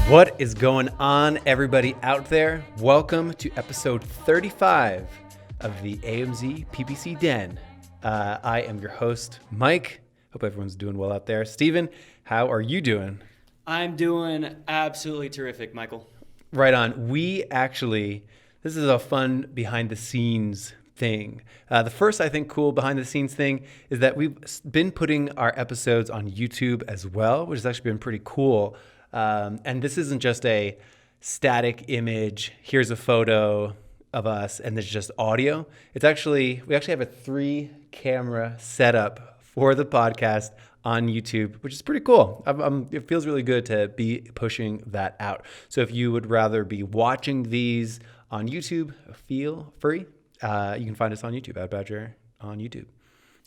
What is going on, everybody out there? Welcome to episode 35 of the AMZ PPC Den. I am your host, Mike. Hope everyone's doing well out there. Steven, how are you doing? I'm doing absolutely terrific, Michael. Right on. This is a fun behind the scenes thing. The first, I think, cool behind the scenes thing is that we've been putting our episodes on YouTube as well, which has actually been pretty cool. And this isn't just a static image. Here's a photo of us, and there's just audio. We actually have a 3-camera setup for the podcast on YouTube, which is pretty cool. It feels really good to be pushing that out. So if you would rather be watching these on YouTube, feel free. You can find us on YouTube, Badger on YouTube.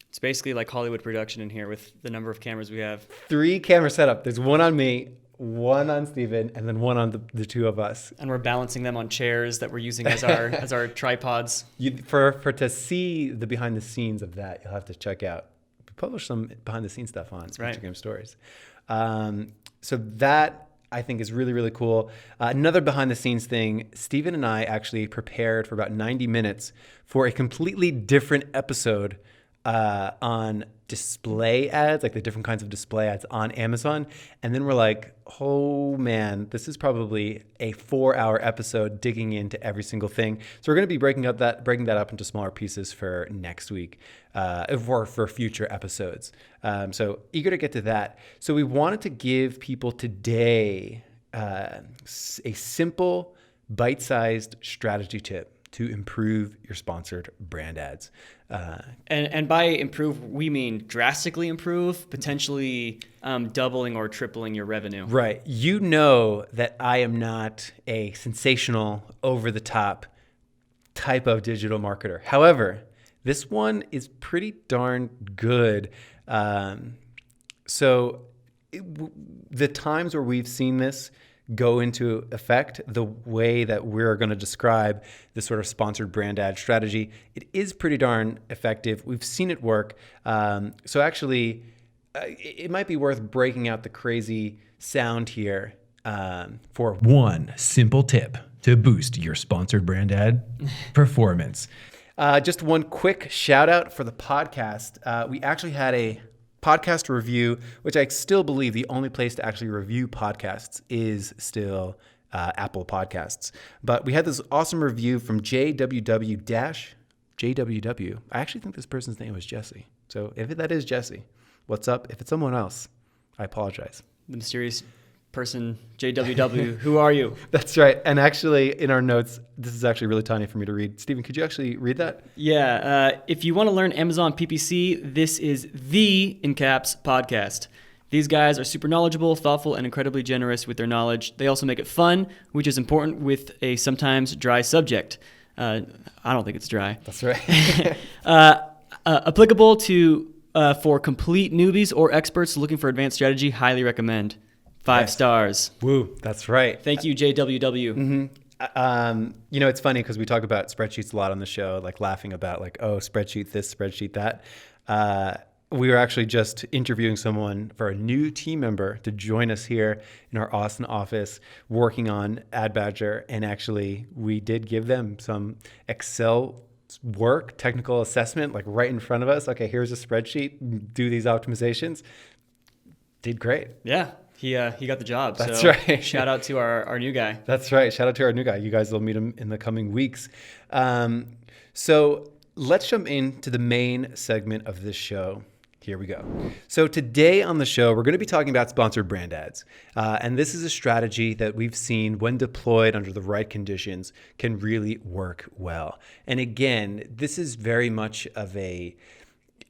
It's basically like Hollywood production in here with the number of cameras we have. 3-camera setup. There's one on me, one on Steven, and then one on the two of us. And we're balancing them on chairs that we're using as our tripods. To see the behind the scenes of that, you'll have to check out. We publish some behind the scenes stuff on Instagram stories. So that I think is really, really cool. Another behind the scenes thing, Steven and I actually prepared for about 90 minutes for a completely different episode on display ads, like the different kinds of display ads on Amazon. And then we're like, oh man, this is probably a 4-hour episode digging into every single thing. So we're going to be breaking that up into smaller pieces for next week, for future episodes. So eager to get to that. So we wanted to give people today a simple, bite-sized strategy tip to improve your sponsored brand ads. And by improve, we mean drastically improve, potentially doubling or tripling your revenue. Right. You know that I am not a sensational, over-the-top type of digital marketer. However, this one is pretty darn good. The times where we've seen this go into effect, the way that we're going to describe this sort of sponsored brand ad strategy, it is pretty darn effective. We've seen it work. So actually, it might be worth breaking out the crazy sound here for one simple tip to boost your sponsored brand ad performance. Just one quick shout out for the podcast. We actually had a podcast review, which I still believe the only place to actually review podcasts is still Apple Podcasts. But we had this awesome review from JWW. I actually think this person's name was Jesse. So if that is Jesse, what's up? If it's someone else, I apologize. The mysterious person, JWW, who are you? That's right. And actually, in our notes, this is actually really tiny for me to read. Steven, could you actually read that? Yeah. If you want to learn Amazon PPC, this is the In Caps podcast. These guys are super knowledgeable, thoughtful, and incredibly generous with their knowledge. They also make it fun, which is important with a sometimes dry subject. I don't think it's dry. That's right. Applicable for complete newbies or experts looking for advanced strategy, highly recommend. 5 stars. Woo, that's right. Thank you, JWW. Mm-hmm. It's funny because we talk about spreadsheets a lot on the show, like laughing about spreadsheet this, spreadsheet that. We were actually just interviewing someone for a new team member to join us here in our Austin office working on Ad Badger. And actually, we did give them some Excel work, technical assessment, like right in front of us. Okay, here's a spreadsheet, do these optimizations. Did great. Yeah. He got the job. That's so right. Shout out to our new guy. That's right. Shout out to our new guy. You guys will meet him in the coming weeks. So let's jump into the main segment of this show. Here we go. So today on the show, we're going to be talking about sponsored brand ads. And this is a strategy that we've seen when deployed under the right conditions can really work well. And again, this is very much of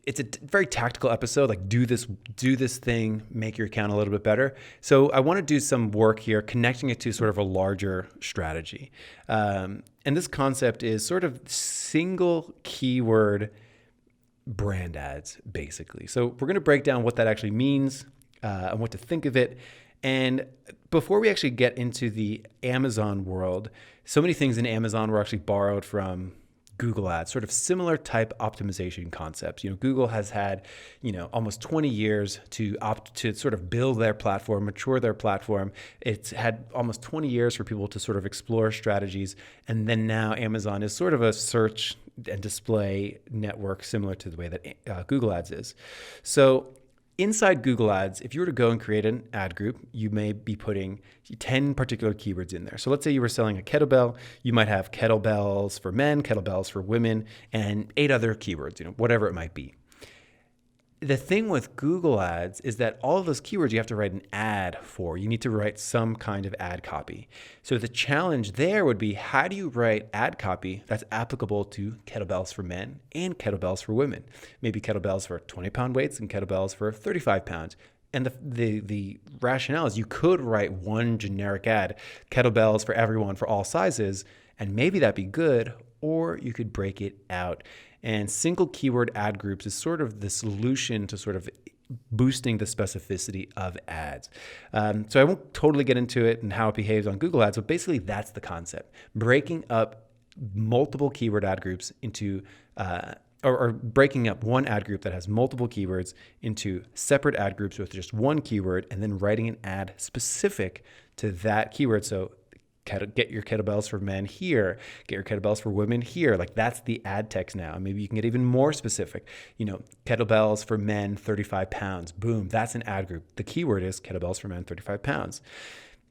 it's a very tactical episode, like do this thing, make your account a little bit better. So I want to do some work here, connecting it to sort of a larger strategy. And this concept is sort of single keyword brand ads, basically. So we're going to break down what that actually means and what to think of it. And before we actually get into the Amazon world, so many things in Amazon were actually borrowed from Google Ads, sort of similar type optimization concepts. Google has had, almost 20 years to sort of build their platform, mature their platform. It's had almost 20 years for people to sort of explore strategies. And then now Amazon is sort of a search and display network similar to the way that Google Ads is. So inside Google Ads, if you were to go and create an ad group, you may be putting 10 particular keywords in there. So let's say you were selling a kettlebell. You might have kettlebells for men, kettlebells for women, and 8 other keywords, whatever it might be. The thing with Google Ads is that all of those keywords you have to write an ad for. You need to write some kind of ad copy. So the challenge there would be, how do you write ad copy that's applicable to kettlebells for men and kettlebells for women? Maybe kettlebells for 20-pound weights and kettlebells for 35 pounds. And the rationale is you could write one generic ad, kettlebells for everyone for all sizes, and maybe that'd be good, or you could break it out. And single keyword ad groups is sort of the solution to sort of boosting the specificity of ads. So I won't totally get into it and how it behaves on Google Ads, but basically that's the concept. Breaking up multiple keyword ad groups into, or breaking up one ad group that has multiple keywords into separate ad groups with just one keyword, and then writing an ad specific to that keyword. So get your kettlebells for men here, get your kettlebells for women here. Like, that's the ad text now. Maybe you can get even more specific, kettlebells for men, 35 pounds. Boom, that's an ad group. The keyword is kettlebells for men, 35 pounds.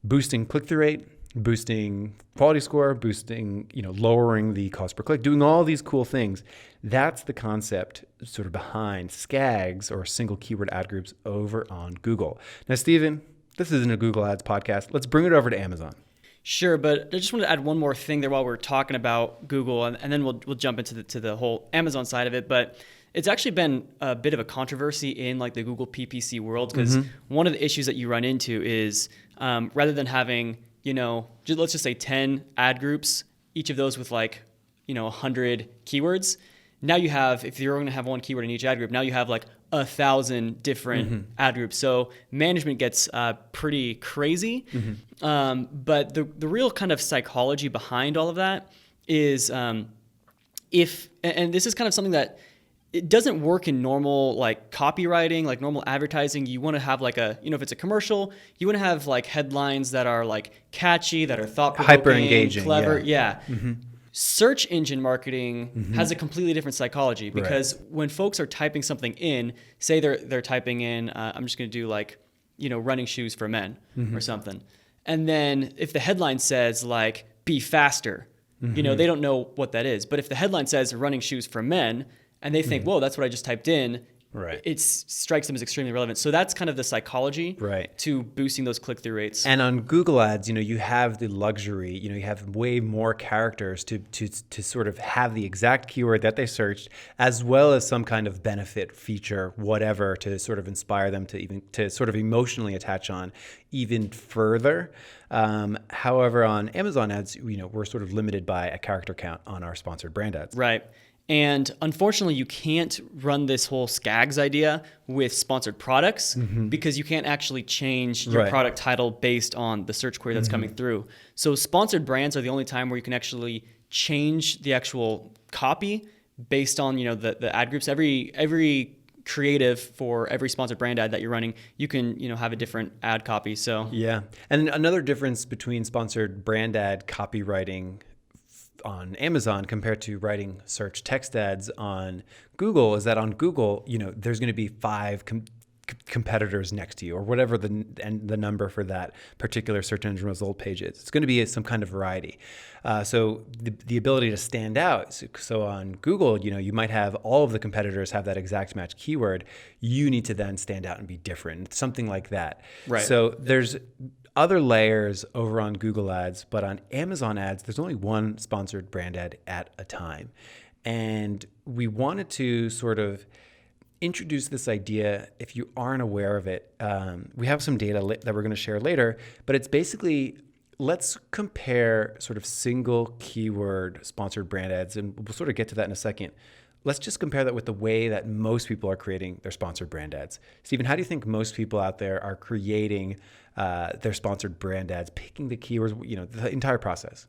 Boosting click-through rate, boosting quality score, boosting, lowering the cost per click, doing all these cool things. That's the concept sort of behind SKAGs, or single keyword ad groups, over on Google. Now, Steven, this isn't a Google Ads podcast. Let's bring it over to Amazon. Sure, but I just wanted to add one more thing there while we're talking about Google, and then we'll jump into the whole Amazon side of it. But it's actually been a bit of a controversy in like the Google PPC world, because one of the issues that you run into is rather than having, let's just say 10 ad groups, each of those with 100 keywords. Now you have, if you're going to have one keyword in each ad group, now you have 1,000 different ad groups. So management gets pretty crazy. But the real kind of psychology behind all of that is and this is kind of something that it doesn't work in normal copywriting, normal advertising. You want to have if it's a commercial, you want to have headlines that are catchy, that are thought-provoking, hyper engaging, clever. Yeah. Search engine marketing has a completely different psychology, because when folks are typing something in, say they're typing in, I'm just going to do running shoes for men or something. And then if the headline says be faster, they don't know what that is. But if the headline says running shoes for men, and they think, whoa, that's what I just typed in, it strikes them as extremely relevant. So that's kind of the psychology to boosting those click-through rates. And on Google Ads, you have the luxury, you have way more characters to sort of have the exact keyword that they searched, as well as some kind of benefit, feature, whatever, to sort of inspire them to sort of emotionally attach on even further. However, on Amazon Ads, we're sort of limited by a character count on our sponsored brand ads. Right. And unfortunately, you can't run this whole SKAGs idea with sponsored products, because you can't actually change your product title based on the search query that's coming through. So sponsored brands are the only time where you can actually change the actual copy based on the ad groups. Every creative for every sponsored brand ad that you're running, you can have a different ad copy. So yeah, and another difference between sponsored brand ad copywriting on Amazon compared to writing search text ads on Google is that on Google, there's going to be 5 competitors next to you, or whatever the number for that particular search engine result page is. It's going to be some kind of variety. So the ability to stand out. So on Google, you might have all of the competitors have that exact match keyword. You need to then stand out and be different, something like that. Right. So there's other layers over on Google Ads, but on Amazon Ads, there's only one sponsored brand ad at a time. And we wanted to sort of introduce this idea, if you aren't aware of it. We have some data that we're going to share later, but it's basically, let's compare sort of single keyword sponsored brand ads, and we'll sort of get to that in a second. Let's just compare that with the way that most people are creating their sponsored brand ads. Stephen, how do you think most people out there are creating their sponsored brand ads, picking the keywords, the entire process?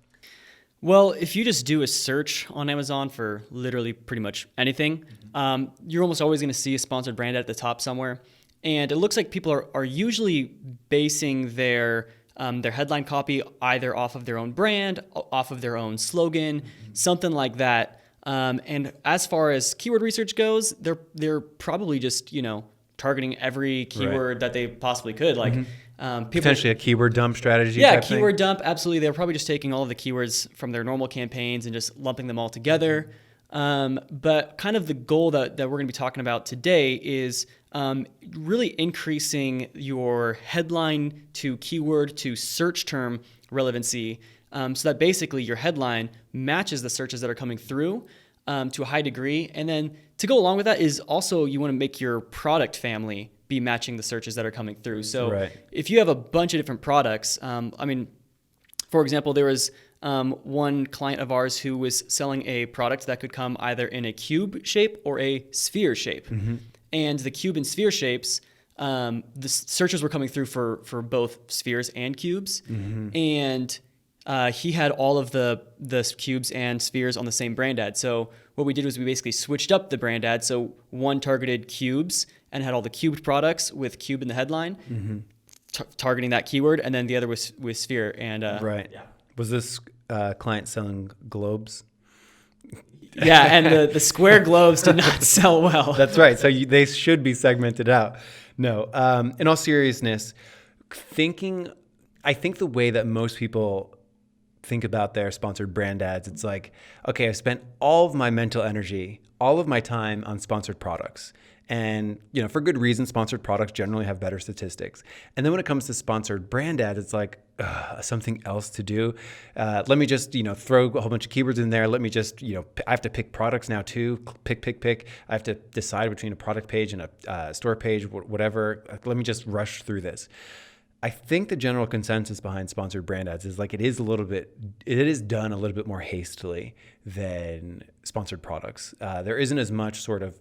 Well, if you just do a search on Amazon for literally pretty much anything, you're almost always going to see a sponsored brand at the top somewhere. And it looks like people are usually basing their headline copy either off of their own brand, off of their own slogan, something like that. And as far as keyword research goes, they're probably just, targeting every keyword that they possibly could. Like potentially a keyword dump strategy. Yeah, keyword dump. Absolutely. They're probably just taking all of the keywords from their normal campaigns and just lumping them all together. But kind of the goal that we're going to be talking about today is really increasing your headline to keyword to search term relevancy, so that basically your headline matches the searches that are coming through to a high degree. And then to go along with that is also you want to make your product family be matching the searches that are coming through. So if you have a bunch of different products, for example, there was one client of ours who was selling a product that could come either in a cube shape or a sphere shape. And the cube and sphere shapes, the searches were coming through for both spheres and cubes. And he had all of the cubes and spheres on the same brand ad. So what we did was we basically switched up the brand ad. So one targeted cubes and had all the cubed products with cube in the headline, targeting that keyword, and then the other was with sphere. And was this client selling globes? Yeah, and the square globes did not sell well. That's right. So they should be segmented out. No, in all seriousness, I think the way that most people think about their sponsored brand ads, it's like, okay, I've spent all of my mental energy, all of my time on sponsored products. And, for good reason, sponsored products generally have better statistics. And then when it comes to sponsored brand ads, it's like something else to do. Let me just, throw a whole bunch of keywords in there. Let me just, I have to pick products now too. Pick. I have to decide between a product page and a store page, whatever. Let me just rush through this. I think the general consensus behind sponsored brand ads is like it is done a little bit more hastily than sponsored products. There isn't as much sort of,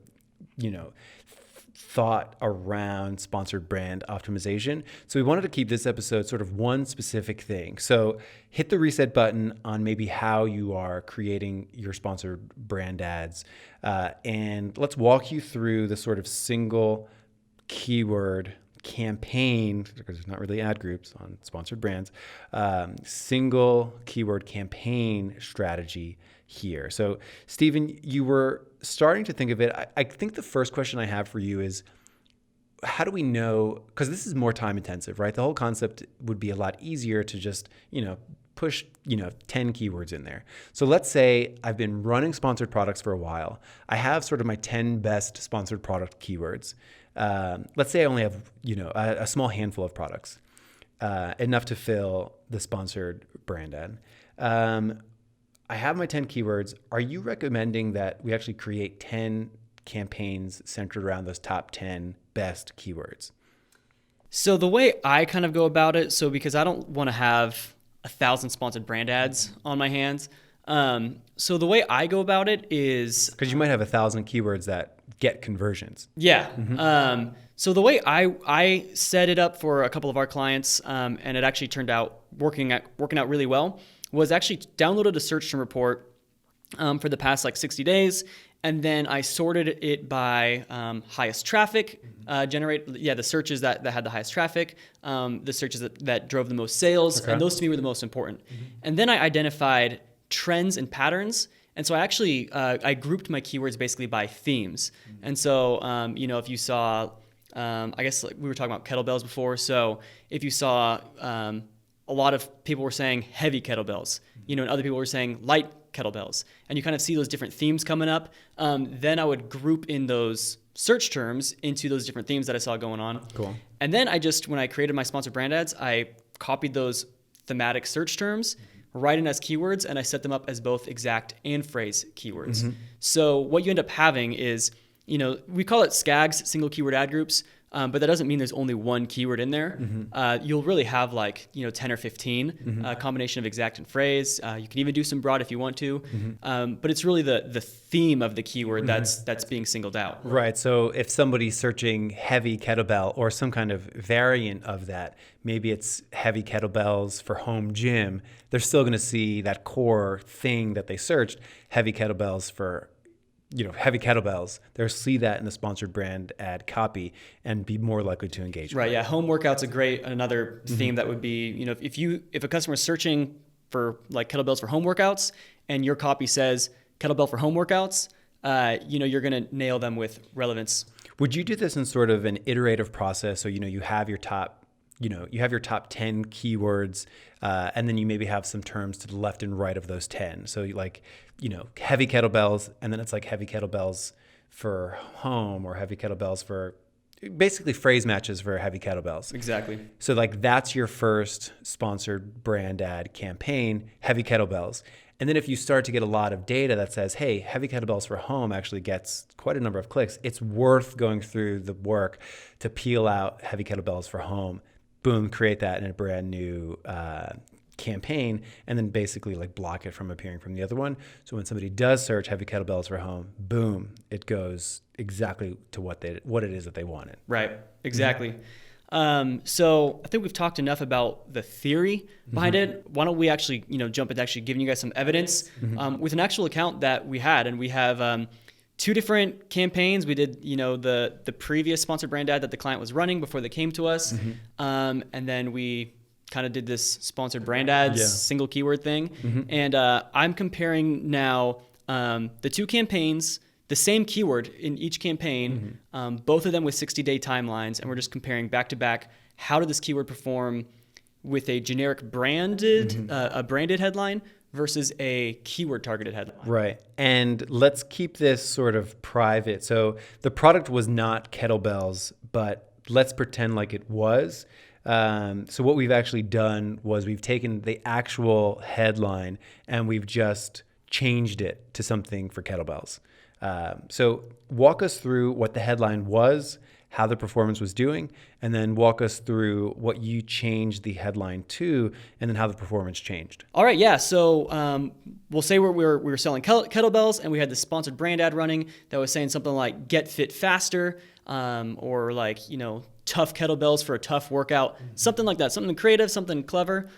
thought around sponsored brand optimization. So we wanted to keep this episode sort of one specific thing. So hit the reset button on maybe how you are creating your sponsored brand ads. And let's walk you through the sort of single keyword campaign, because there's not really ad groups on sponsored brands, single keyword campaign strategy here. So Stephen, you were starting to think of it. I think the first question I have for you is, how do we know, because this is more time intensive, right? The whole concept would be a lot easier to just, push, 10 keywords in there. So let's say I've been running sponsored products for a while. I have sort of my 10 best sponsored product keywords. Let's say I only have, a small handful of products, enough to fill the sponsored brand ad. I have my 10 keywords. Are you recommending that we actually create 10 campaigns centered around those top 10 best keywords? So the way I kind of go about it, because I don't want to have 1,000 sponsored brand ads on my hands. So the way I go about it is... Because you might have 1,000 keywords that get conversions. Yeah. So the way I set it up for a couple of our clients, and it actually turned out working out really well, was actually downloaded a search term report for the past 60 days. And then I sorted it by highest traffic, the searches that had the highest traffic, the searches that drove the most sales, and those to me were the most important. And then I identified trends and patterns. And so I actually, I grouped my keywords basically by themes. And so, if you saw, I guess we were talking about kettlebells before. So if you saw a lot of people were saying heavy kettlebells, and other people were saying light kettlebells, and you kind of see those different themes coming up. Then I would group in those search terms into those different themes that I saw going on. Cool. And then when I created my sponsored brand ads, I copied those thematic search terms right in as keywords, and I set them up as both exact and phrase keywords. So what you end up having is, we call it SCAGs, single keyword ad groups. but that doesn't mean there's only one keyword in there. You'll really have like 10 or 15, a combination of exact and phrase. You can even do some broad if you want to, but it's really the theme of the keyword that's being singled out. Right. So if somebody's searching heavy kettlebell or some kind of variant of that, maybe it's heavy kettlebells for home gym, they're still going to see that core thing that they searched, heavy kettlebells for heavy kettlebells. They'll see that in the sponsored brand ad copy and be more likely to engage. Right. Yeah. Home workout's another theme that would be, if a customer is searching for like kettlebells for home workouts and your copy says kettlebell for home workouts, you're going to nail them with relevance. Would you do this in sort of an iterative process? So, you have your top, you have your top 10 keywords, and then you maybe have some terms to the left and right of those 10. So heavy kettlebells, and then it's like heavy kettlebells for home or heavy kettlebells for basically phrase matches for heavy kettlebells. Exactly. So like that's your first sponsored brand ad campaign, heavy kettlebells. And then if you start to get a lot of data that says, hey, heavy kettlebells for home actually gets quite a number of clicks, it's worth going through the work to peel out heavy kettlebells for home. Boom, create that in a brand new campaign, and then basically like block it from appearing from the other one. So when somebody does search heavy kettlebells for home, boom, it goes exactly to what it is that they wanted. Right, exactly. So I think we've talked enough about the theory behind it. Why don't we actually, jump into actually giving you guys some evidence with an actual account that we had, and we have 2 different campaigns. We did, the previous sponsored brand ad that the client was running before they came to us, and then we kind of did this sponsored brand ads single keyword thing. And I'm comparing now the 2 campaigns, the same keyword in each campaign, both of them with 60-day timelines, and we're just comparing back to back. How did this keyword perform with a generic branded headline versus a keyword targeted headline? Right. And let's keep this sort of private. So the product was not kettlebells, but let's pretend like it was. So what we've actually done was we've taken the actual headline and we've just changed it to something for kettlebells. So walk us through what the headline was, how the performance was doing, and then walk us through what you changed the headline to, and then how the performance changed. All right, yeah. So we'll say we were selling kettlebells, and we had this sponsored brand ad running that was saying something like "Get fit faster," or like tough kettlebells for a tough workout, something like that, something creative, something clever.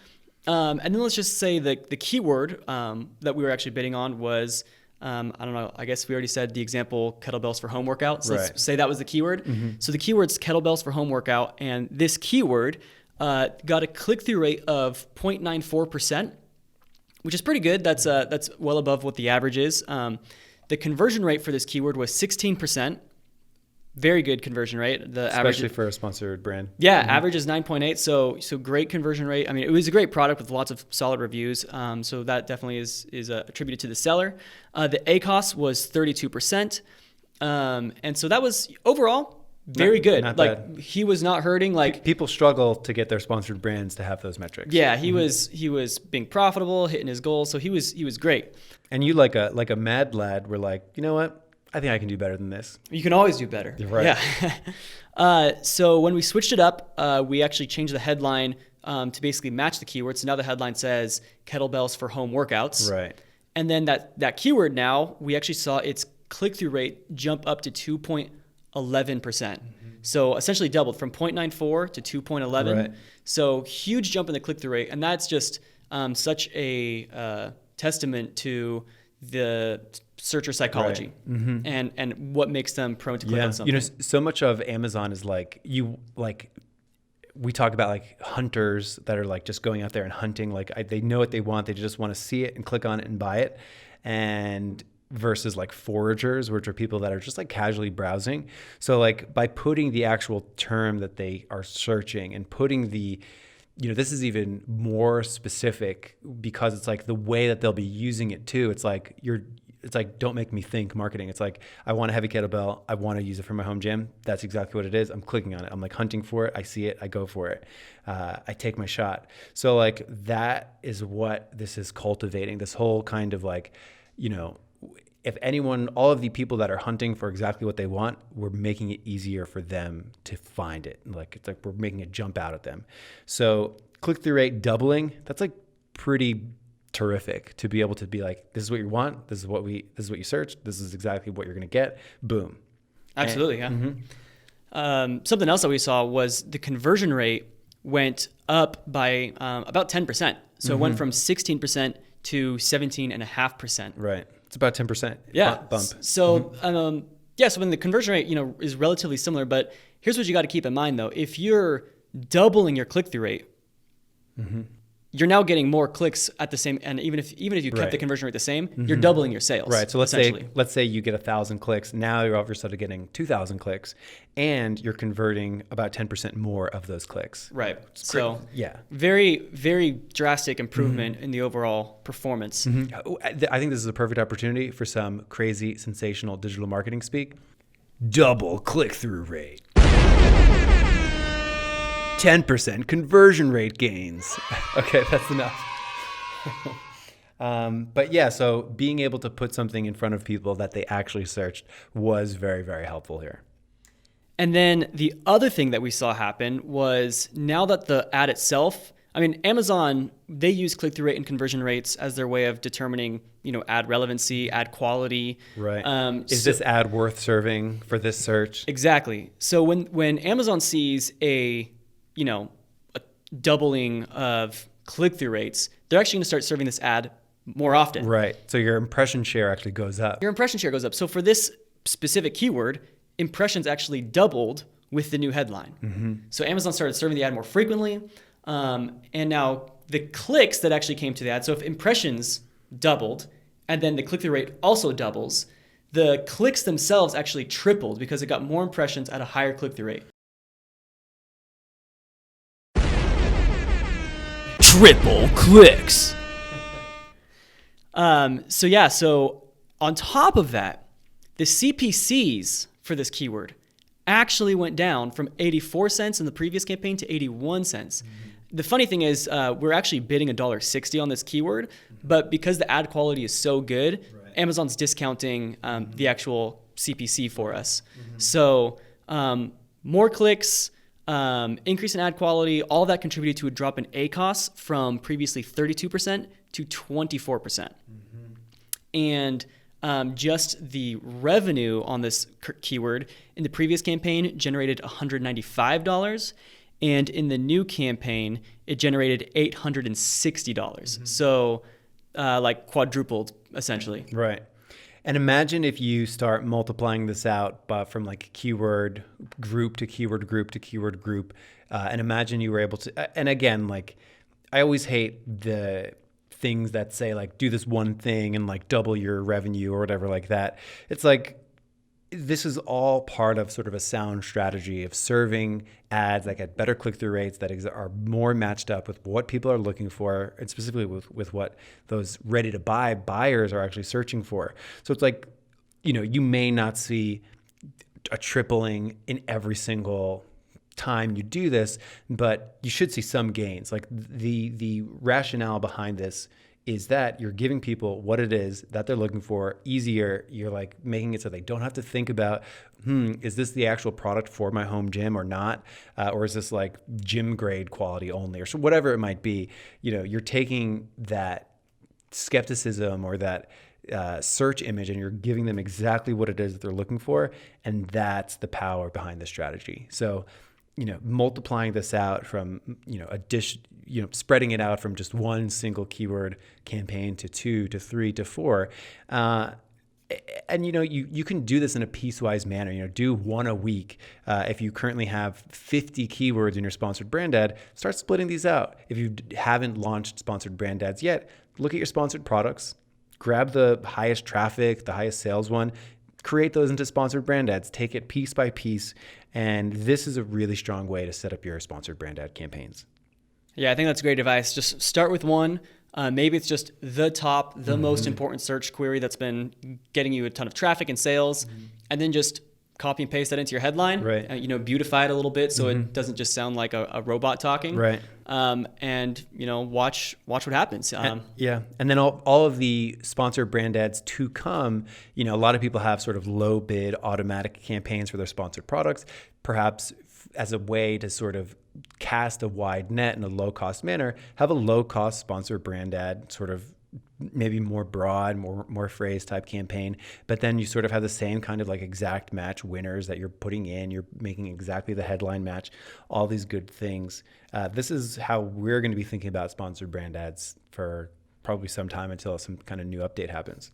And then let's just say the keyword that we were actually bidding on was, I don't know, I guess we already said the example kettlebells for home workout. So let's say that was the keyword. So the keyword's kettlebells for home workout. And this keyword got a click-through rate of 0.94%, which is pretty good. That's well above what the average is. The conversion rate for this keyword was 16%. Very good conversion rate. The Especially average, for a sponsored brand. Yeah, average is 9.8. So great conversion rate. I mean, it was a great product with lots of solid reviews. So that definitely is attributed to the seller. The ACOS was 32%. And so that was overall very good. Not like bad. He was not hurting. Like people struggle to get their sponsored brands to have those metrics. Yeah, he was being profitable, hitting his goals. So he was great. And you like a mad lad were like, you know what? I think I can do better than this. You can always do better. Right. Yeah. So when we switched it up, we actually changed the headline to basically match the keyword. So now the headline says kettlebells for home workouts. Right. And then that keyword now, we actually saw its click-through rate jump up to 2.11%. So essentially doubled from 0.94 to 2.11. Right. So huge jump in the click-through rate. And that's just such a testament to the searcher psychology and what makes them prone to click on something. So much of Amazon is we talk about like hunters that are like just going out there and hunting. Like they know what they want. They just want to see it and click on it and buy it. And versus like foragers, which are people that are just like casually browsing. So like by putting the actual term that they are searching and putting this is even more specific because it's like the way that they'll be using it too. It's like don't make me think marketing. It's like, I want a heavy kettlebell. I want to use it for my home gym. That's exactly what it is. I'm clicking on it. I'm like hunting for it. I see it. I go for it. I take my shot. So like that is what this is cultivating, this whole kind of like, if anyone, all of the people that are hunting for exactly what they want, we're making it easier for them to find it. Like it's like we're making it jump out at them. So click-through rate doubling, that's like pretty terrific to be able to be like, this is what you want, this is what you searched, this is exactly what you're going to get. Boom. Absolutely, yeah. Something else that we saw was the conversion rate went up by about 10%. So it went from 16% to 17.5%. Right. It's about 10%. Yeah. Bump. So, so when the conversion rate, is relatively similar, but here's what you got to keep in mind though. If you're doubling your click-through rate, you're now getting more clicks at the same, and even if you kept the conversion rate the same, you're doubling your sales. Right. So let's say you get 1,000 clicks. Now you're all of a sudden getting 2,000 clicks, and you're converting about 10% more of those clicks. Right. So yeah, very, very drastic improvement in the overall performance. I think this is a perfect opportunity for some crazy, sensational digital marketing speak. Double click-through rate. 10% conversion rate gains. Okay, that's enough. But yeah, so being able to put something in front of people that they actually searched was very, very helpful here. And then the other thing that we saw happen was now that the ad itself, Amazon, they use click-through rate and conversion rates as their way of determining, ad relevancy, ad quality. Right. Is this ad worth serving for this search? Exactly. So when Amazon sees a doubling of click-through rates, they're actually going to start serving this ad more often. Right. So your impression share actually goes up. Your impression share goes up. So for this specific keyword, impressions actually doubled with the new headline. So Amazon started serving the ad more frequently. And now the clicks that actually came to the ad, so if impressions doubled and then the click-through rate also doubles, the clicks themselves actually tripled because it got more impressions at a higher click-through rate. Triple clicks. So on top of that, the CPCs for this keyword actually went down from 84 cents in the previous campaign to 81 cents. The funny thing is we're actually bidding $1.60 on this keyword, but because the ad quality is so good, Amazon's discounting the actual CPC for us. So more clicks, increase in ad quality, all that contributed to a drop in ACoS from previously 32% to 24%. And just the revenue on this keyword in the previous campaign generated $195. And in the new campaign, it generated $860. So like quadrupled, essentially. Right. And imagine if you start multiplying this out from like keyword group to keyword group to keyword group. And imagine you were able to, and again, like I always hate the things that say like, do this one thing and like double your revenue or whatever like that. It's like, this is all part of sort of a sound strategy of serving ads that get better click-through rates, that are more matched up with what people are looking for, and specifically with what those ready-to-buy buyers are actually searching for. So it's like, you may not see a tripling in every single time you do this, but you should see some gains. Like the rationale behind this is that you're giving people what it is that they're looking for easier. You're like making it so they don't have to think about, is this the actual product for my home gym or not? Or is this like gym grade quality only, or so whatever it might be. You're taking that skepticism or that search image and you're giving them exactly what it is that they're looking for. And that's the power behind the strategy. So, multiplying this out from, spreading it out from just one single keyword campaign to 2 to 3 to 4. And, you can do this in a piecewise manner, do one a week. If you currently have 50 keywords in your sponsored brand ad, start splitting these out. If you haven't launched sponsored brand ads yet, look at your sponsored products, grab the highest traffic, the highest sales one, create those into sponsored brand ads, take it piece by piece. And this is a really strong way to set up your sponsored brand ad campaigns. Yeah, I think that's great advice. Just start with one. Maybe it's just the most important search query that's been getting you a ton of traffic and sales. And then just copy and paste that into your headline, right? Beautify it a little bit so it doesn't just sound like a robot talking, right? And watch what happens. And then all of the sponsored brand ads to come. A lot of people have sort of low bid automatic campaigns for their sponsored products, perhaps as a way to sort of cast a wide net in a low cost manner. Have a low cost sponsored brand ad, sort of maybe more broad, more phrase type campaign, but then you sort of have the same kind of like exact match winners that you're putting in. You're making exactly the headline match, all these good things. This is how we're going to be thinking about sponsored brand ads for probably some time until some kind of new update happens.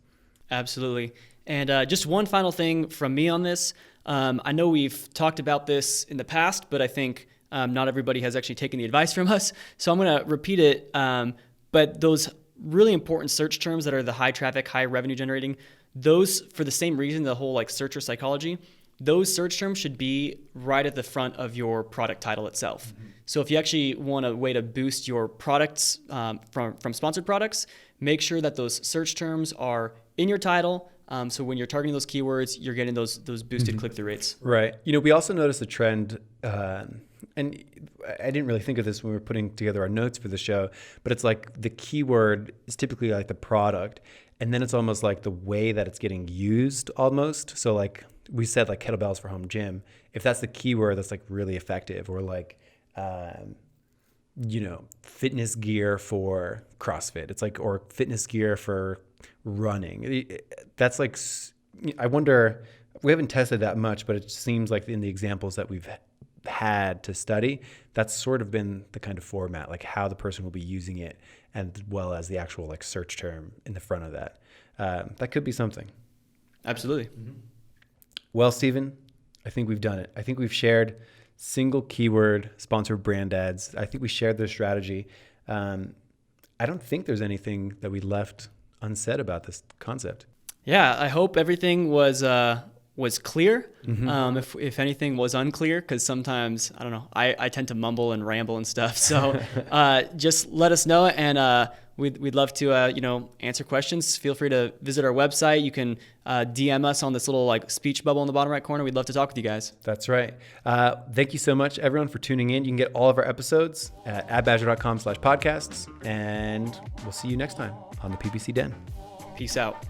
Absolutely. And just one final thing from me on this. I know we've talked about this in the past, but I think not everybody has actually taken the advice from us. So I'm going to repeat it. But those really important search terms that are the high traffic, high revenue generating, those, for the same reason, the whole like searcher psychology, those search terms should be right at the front of your product title itself. Mm-hmm. So if you actually want a way to boost your products from sponsored products, make sure that those search terms are in your title. So when you're targeting those keywords, you're getting those boosted click-through rates. Right. We also noticed a trend, and I didn't really think of this when we were putting together our notes for the show, but it's like the keyword is typically like the product, and then it's almost like the way that it's getting used almost. So like we said, like kettlebells for home gym, if that's the keyword that's like really effective, or like, fitness gear for CrossFit, it's like, or fitness gear for running. That's like, I wonder, we haven't tested that much, but it seems like in the examples that we've had to study, that's sort of been the kind of format, like how the person will be using it, as well as the actual like search term in the front of that. That could be something. Absolutely. Mm-hmm. Well, Stephen, I think we've done it. I think we've shared single keyword sponsored brand ads. I think we shared their strategy. I don't think there's anything that we left unsaid about this concept. Yeah, I hope everything was clear. Mm-hmm. If anything was unclear, because sometimes, I don't know, I tend to mumble and ramble and stuff. So just let us know, and we'd love to answer questions. Feel free to visit our website. You can DM us on this little like speech bubble in the bottom right corner. We'd love to talk with you guys. That's right. Thank you so much, everyone, for tuning in. You can get all of our episodes at adbadger.com/podcasts, and we'll see you next time on the PPC Den. Peace out.